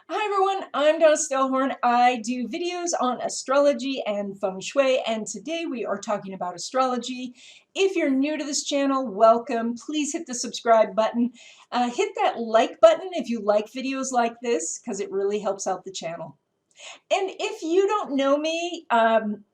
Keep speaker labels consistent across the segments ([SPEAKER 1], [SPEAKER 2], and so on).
[SPEAKER 1] Hi everyone, I'm Donna Stellhorn. I do videos on astrology and Feng Shui, and today we are talking about astrology. If you're new to this channel, welcome. Please hit the subscribe button. Hit that like button if you like videos like this, because it really helps out the channel. And if you don't know me,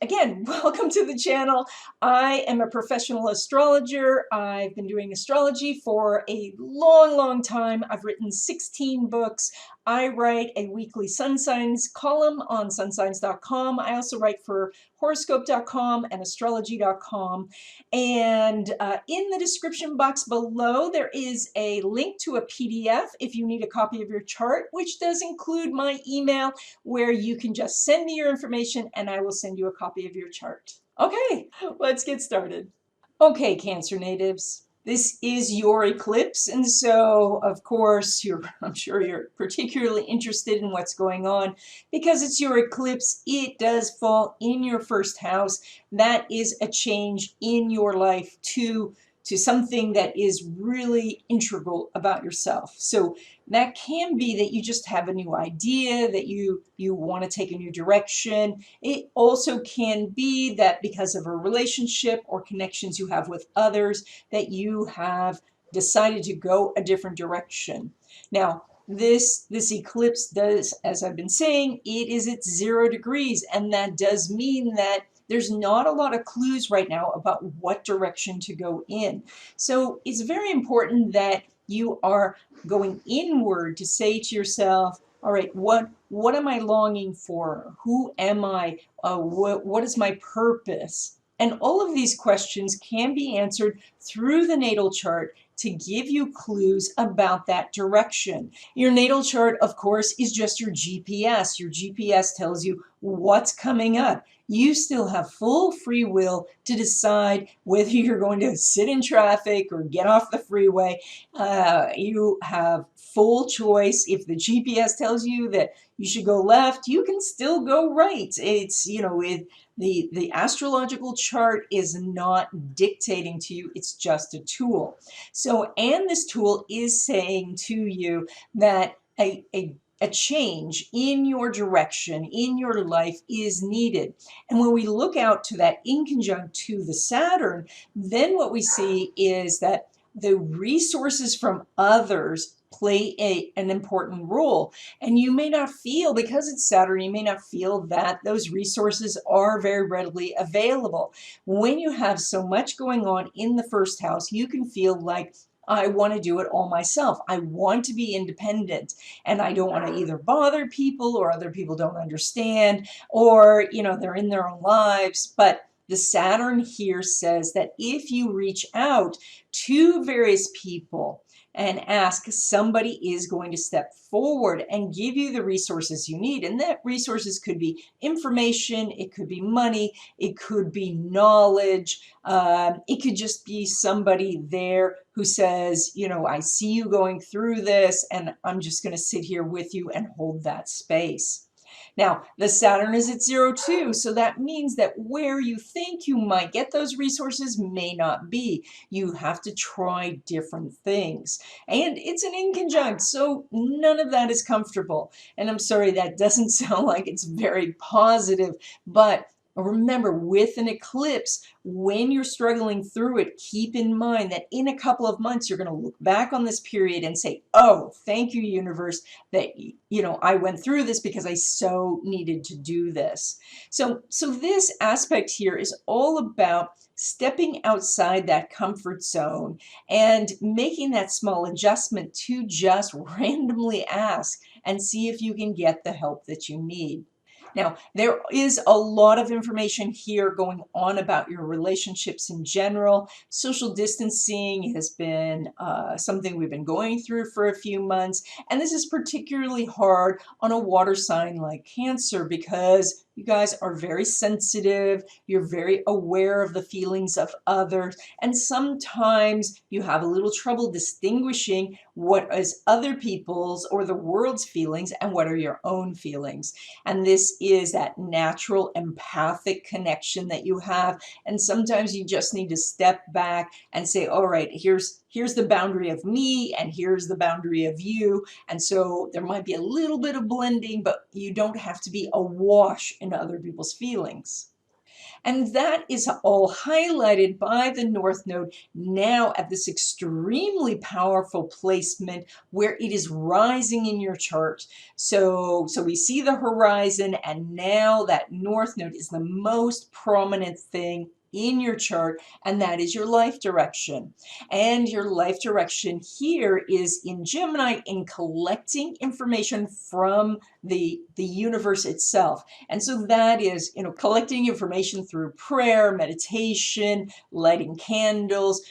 [SPEAKER 1] again, welcome to the channel. I am a professional astrologer. I've been doing astrology for a long time. I've written 16 books. I write a weekly sun signs column on sunsigns.com. I also write for horoscope.com and astrology.com. And in the description box below, there is a link to a PDF if you need a copy of your chart, which does include my email, where you can just send me your information and I will send you a copy of your chart. Okay, let's get started. Okay, Cancer natives, this is your eclipse, and so of course I'm sure you're particularly interested in what's going on because it's your eclipse. It does fall in your first house. That is a change in your life to something that is really integral about yourself. So that can be that you just have a new idea, that you want to take a new direction. It also can be that because of a relationship or connections you have with others, that you have decided to go a different direction. Now, this eclipse does, as I've been saying, it is at 0 degrees, and that does mean that there's not a lot of clues right now about what direction to go in. So it's very important that you are going inward to say to yourself, all right, what am I longing for? Who am I? What is my purpose? And all of these questions can be answered through the natal chart to give you clues about that direction. Your natal chart, of course, is just your GPS. Your GPS tells you what's coming up. You still have full free will to decide whether you're going to sit in traffic or get off the freeway. You have full choice. If the GPS tells you that you should go left, you can still go right. It's, the astrological chart is not dictating to you. It's just a tool. So, and this tool is saying to you that a change in your direction, in your life is needed. And when we look out to that inconjunct to the Saturn, then what we see is that the resources from others play an important role. And you may not feel, because it's Saturn, you may not feel that those resources are very readily available. When you have so much going on in the first house, you can feel like, I want to do it all myself. I want to be independent, and I don't want to either bother people, or other people don't understand, or they're in their own lives. But the Saturn here says that if you reach out to various people and ask, somebody is going to step forward and give you the resources you need. And that resources could be information, it could be money, it could be knowledge, it could just be somebody there who says, I see you going through this, and I'm just going to sit here with you and hold that space. Now, the Saturn is at 0 too, so that means that where you think you might get those resources may not be. You have to try different things. And it's an inconjunct, so none of that is comfortable. And I'm sorry, that doesn't sound like it's very positive, but remember, with an eclipse, when you're struggling through it, keep in mind that in a couple of months, you're going to look back on this period and say, oh, thank you, universe, that, I went through this because I so needed to do this. So this aspect here is all about stepping outside that comfort zone and making that small adjustment to just randomly ask and see if you can get the help that you need. Now, there is a lot of information here going on about your relationships in general. Social distancing has been something we've been going through for a few months, and this is particularly hard on a water sign like Cancer because you guys are very sensitive, you're very aware of the feelings of others, and sometimes you have a little trouble distinguishing what is other people's or the world's feelings and what are your own feelings. And this is that natural empathic connection that you have. And sometimes you just need to step back and say, all right, here's the boundary of me and here's the boundary of you. And so there might be a little bit of blending, but you don't have to be awash in other people's feelings. And that is all highlighted by the North Node now at this extremely powerful placement where it is rising in your chart. So we see the horizon, and now that North Node is the most prominent thing in your chart, and that is your life direction. And your life direction here is in Gemini in collecting information from the universe itself. And so that is, collecting information through prayer, meditation, lighting candles,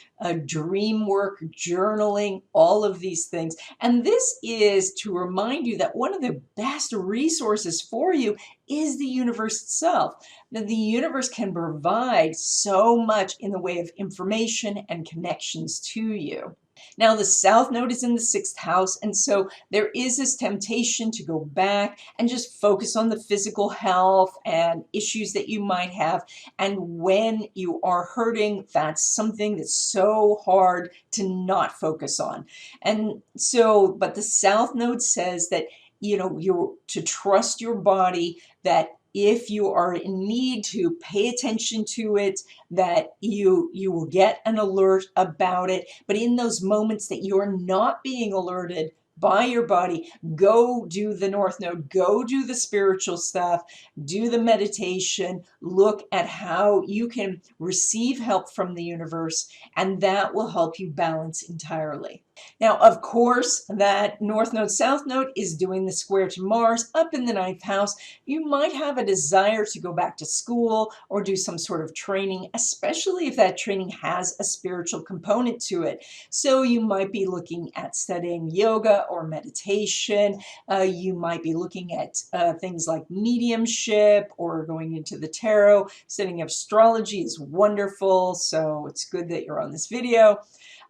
[SPEAKER 1] dream work, journaling, all of these things. And this is to remind you that one of the best resources for you is the universe itself. That the universe can provide so much in the way of information and connections to you. Now, the South Node is in the 6th house, and so there is this temptation to go back and just focus on the physical health and issues that you might have. And when you are hurting, that's something that's so hard to not focus on. And so, but the South Node says that, you're to trust your body, that if you are in need to pay attention to it, that you will get an alert about it. But in those moments that you're not being alerted by your body, go do the North Node, go do the spiritual stuff, do the meditation, look at how you can receive help from the universe, and that will help you balance entirely. Now, of course, that North Node, South Node is doing the square to Mars up in the 9th house. You might have a desire to go back to school or do some sort of training, especially if that training has a spiritual component to it. So you might be looking at studying yoga or meditation. You might be looking at things like mediumship or going into the tarot. Studying astrology is wonderful, so it's good that you're on this video.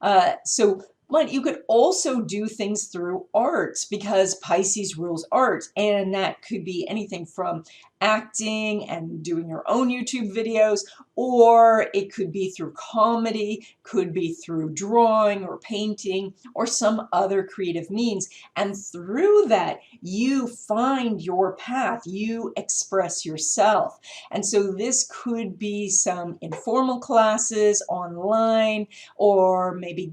[SPEAKER 1] But you could also do things through art, because Pisces rules art, and that could be anything from acting and doing your own YouTube videos, or it could be through comedy, could be through drawing or painting or some other creative means. And through that, you find your path, you express yourself. And so this could be some informal classes online, or maybe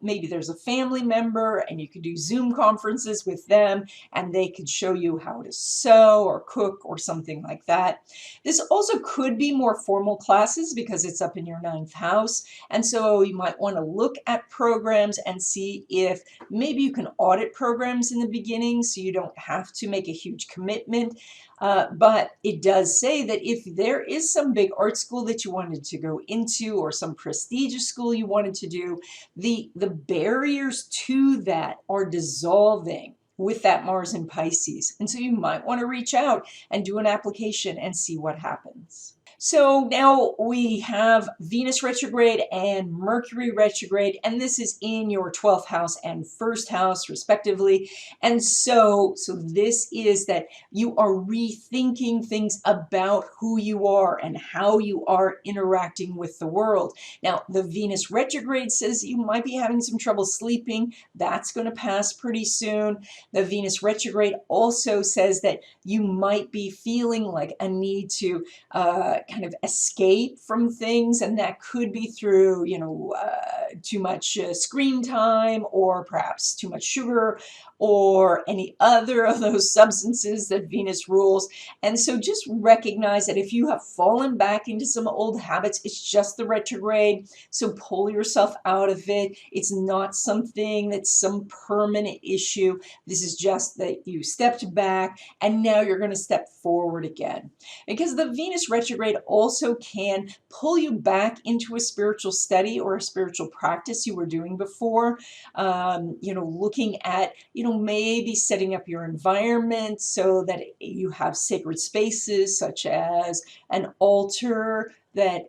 [SPEAKER 1] maybe there's a family member and you could do Zoom conferences with them and they could show you how to sew or cook or something like that. This also could be more formal classes because it's up in your 9th house. And so you might want to look at programs and see if maybe you can audit programs in the beginning so you don't have to make a huge commitment. But it does say that if there is some big art school that you wanted to go into or some prestigious school you wanted to do, the barriers to that are dissolving with that Mars in Pisces. And so you might want to reach out and do an application and see what happens. So now we have Venus retrograde and Mercury retrograde, and this is in your 12th house and 1st house respectively. And so this is that you are rethinking things about who you are and how you are interacting with the world. Now, the Venus retrograde says you might be having some trouble sleeping. That's going to pass pretty soon. The Venus retrograde also says that you might be feeling like a need to kind of escape from things, and that could be through, too much screen time, or perhaps too much sugar, or any other of those substances that Venus rules. And so just recognize that if you have fallen back into some old habits, it's just the retrograde. So pull yourself out of it. It's not something that's some permanent issue. This is just that you stepped back and now you're going to step forward again. Because the Venus retrograde also can pull you back into a spiritual study or a spiritual practice you were doing before. Looking at, maybe setting up your environment so that you have sacred spaces, such as an altar that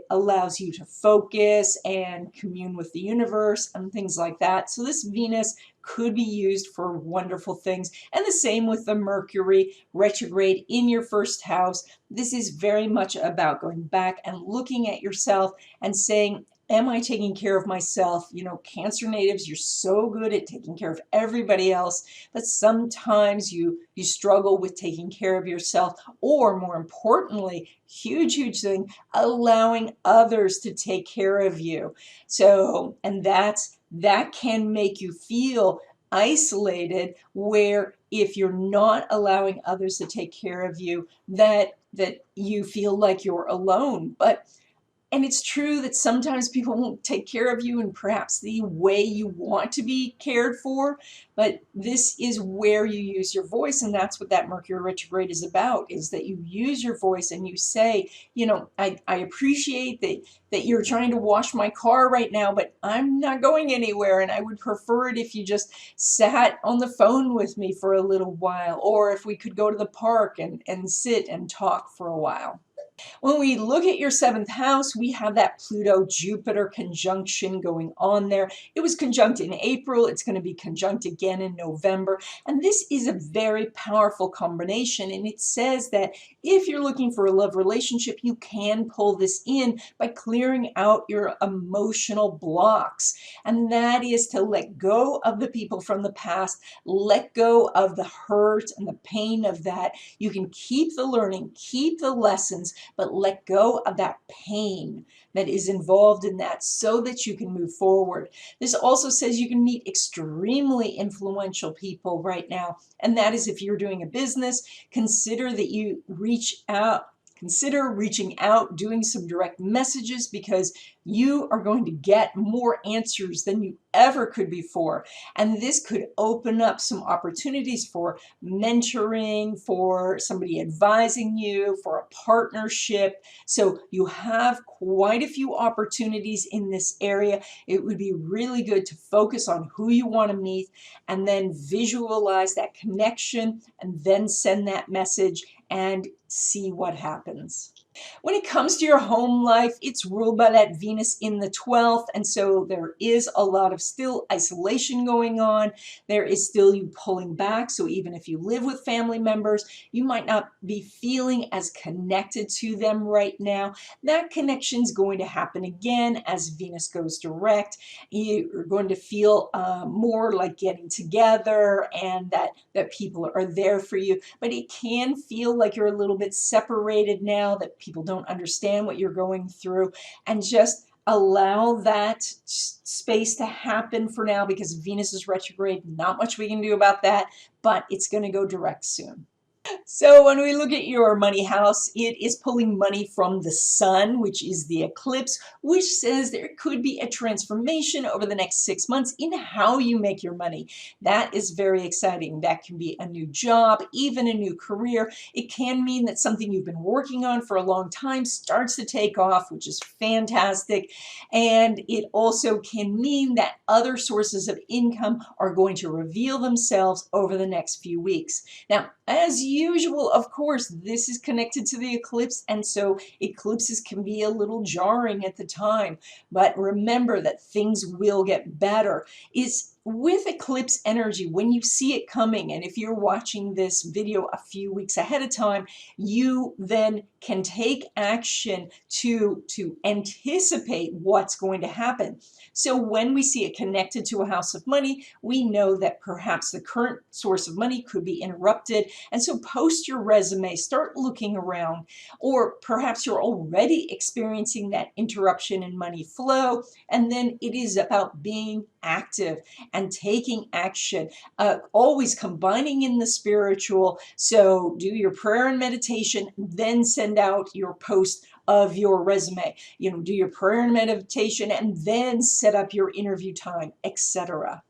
[SPEAKER 1] allows you to focus and commune with the universe and things like that. So this Venus could be used for wonderful things. And the same with the Mercury retrograde in your first house. This is very much about going back and looking at yourself and saying, am I taking care of myself? You know, Cancer natives, you're so good at taking care of everybody else, but sometimes you struggle with taking care of yourself, or more importantly, huge thing, allowing others to take care of you. So, and that can make you feel isolated, where if you're not allowing others to take care of you, that you feel like you're alone. And it's true that sometimes people won't take care of you in perhaps the way you want to be cared for, but this is where you use your voice, and that's what that Mercury retrograde is about, is that you use your voice and you say, you know, I appreciate that you're trying to wash my car right now, but I'm not going anywhere, and I would prefer it if you just sat on the phone with me for a little while, or if we could go to the park and sit and talk for a while. When we look at your seventh house, we have that Pluto-Jupiter conjunction going on there. It was conjunct in April. It's going to be conjunct again in November. And this is a very powerful combination. And it says that if you're looking for a love relationship, you can pull this in by clearing out your emotional blocks. And that is to let go of the people from the past, let go of the hurt and the pain of that. You can keep the learning, keep the lessons, but let go of that pain that is involved in that so that you can move forward. This also says you can meet extremely influential people right now, and that is if you're doing a business, consider that you reach out. Consider reaching out, doing some direct messages, because you are going to get more answers than you ever could before. And this could open up some opportunities for mentoring, for somebody advising you, for a partnership. So you have quite a few opportunities in this area. It would be really good to focus on who you want to meet and then visualize that connection and then send that message and see what happens. When it comes to your home life, it's ruled by that Venus in the 12th, and so there is a lot of still isolation going on. There is still you pulling back, so even if you live with family members, you might not be feeling as connected to them right now. That connection is going to happen again as Venus goes direct. You're going to feel more like getting together and that people are there for you, but it can feel like you're a little bit separated now, that people don't understand what you're going through, and just allow that space to happen for now, because Venus is retrograde. Not much we can do about that, but it's going to go direct soon. So when we look at your money house, it is pulling money from the sun, which is the eclipse, which says there could be a transformation over the next 6 months in how you make your money. That is very exciting. That can be a new job, even a new career. It can mean that something you've been working on for a long time starts to take off, which is fantastic. And it also can mean that other sources of income are going to reveal themselves over the next few weeks. Now, as usual, of course, this is connected to the eclipse, and so eclipses can be a little jarring at the time. But remember that things will get better. It's with eclipse energy, when you see it coming, and if you're watching this video a few weeks ahead of time, you then can take action to anticipate what's going to happen. So when we see it connected to a house of money, we know that perhaps the current source of money could be interrupted. And so post your resume, start looking around, or perhaps you're already experiencing that interruption in money flow. And then it is about being active and taking action, always combining in the spiritual. So do your prayer and meditation, then send out your post of your resume. You know, do your prayer and meditation and then set up your interview time, etc.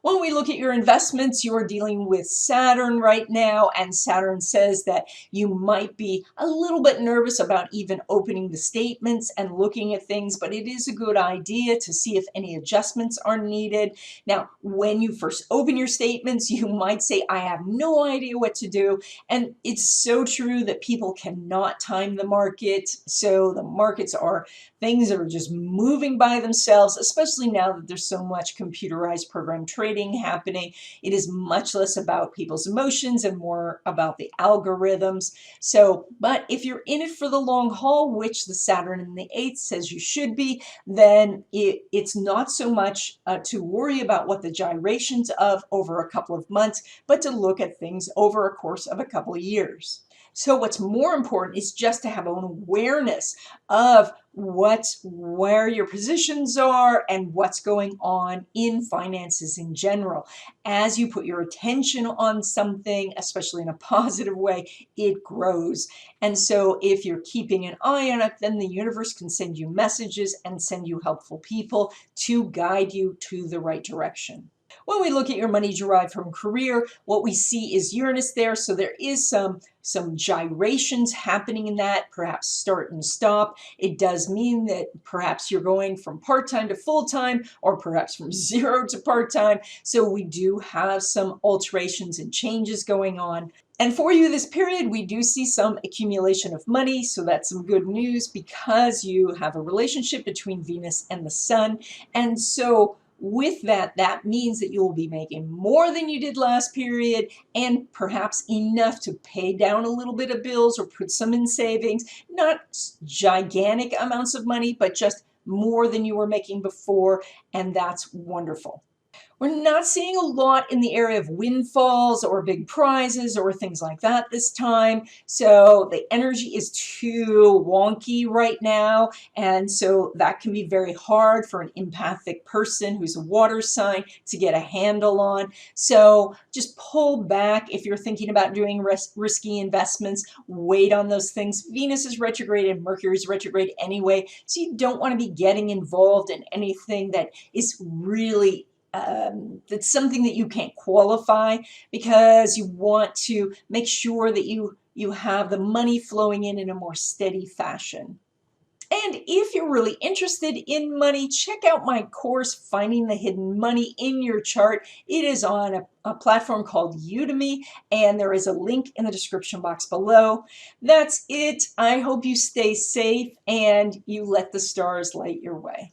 [SPEAKER 1] When we look at your investments, you're dealing with Saturn right now, and Saturn says that you might be a little bit nervous about even opening the statements and looking at things, but it is a good idea to see if any adjustments are needed. Now, when you first open your statements, you might say, I have no idea what to do, and it's so true that people cannot time the market, so the markets are things are just moving by themselves, especially now that there's so much computerized program trading happening. It is much less about people's emotions and more about the algorithms. So, but if you're in it for the long haul, which the Saturn in the 8th says you should be, then it's not so much to worry about what the gyrations of over a couple of months, but to look at things over a course of a couple of years. So what's more important is just to have an awareness of where your positions are and what's going on in finances in general. As you put your attention on something, especially in a positive way, it grows. And so if you're keeping an eye on it, then the universe can send you messages and send you helpful people to guide you to the right direction. When we look at your money derived from career, what we see is Uranus there. So there is some gyrations happening in that, perhaps start and stop. It does mean that perhaps you're going from part-time to full-time, or perhaps from 0 to part-time. So we do have some alterations and changes going on. And for you this period, we do see some accumulation of money. So that's some good news because you have a relationship between Venus and the Sun. And so with that, that means that you will be making more than you did last period, and perhaps enough to pay down a little bit of bills or put some in savings. Not gigantic amounts of money, but just more than you were making before, and that's wonderful. We're not seeing a lot in the area of windfalls or big prizes or things like that this time. So the energy is too wonky right now. And so that can be very hard for an empathic person who's a water sign to get a handle on. So just pull back if you're thinking about doing risky investments. Wait on those things. Venus is retrograde and Mercury is retrograde anyway. So you don't want to be getting involved in anything that is really that's something that you can't qualify, because you want to make sure that you have the money flowing in a more steady fashion. And if you're really interested in money, check out my course, Finding the Hidden Money in Your Chart. It is on a platform called Udemy, and there is a link in the description box below. That's it. I hope you stay safe and you let the stars light your way.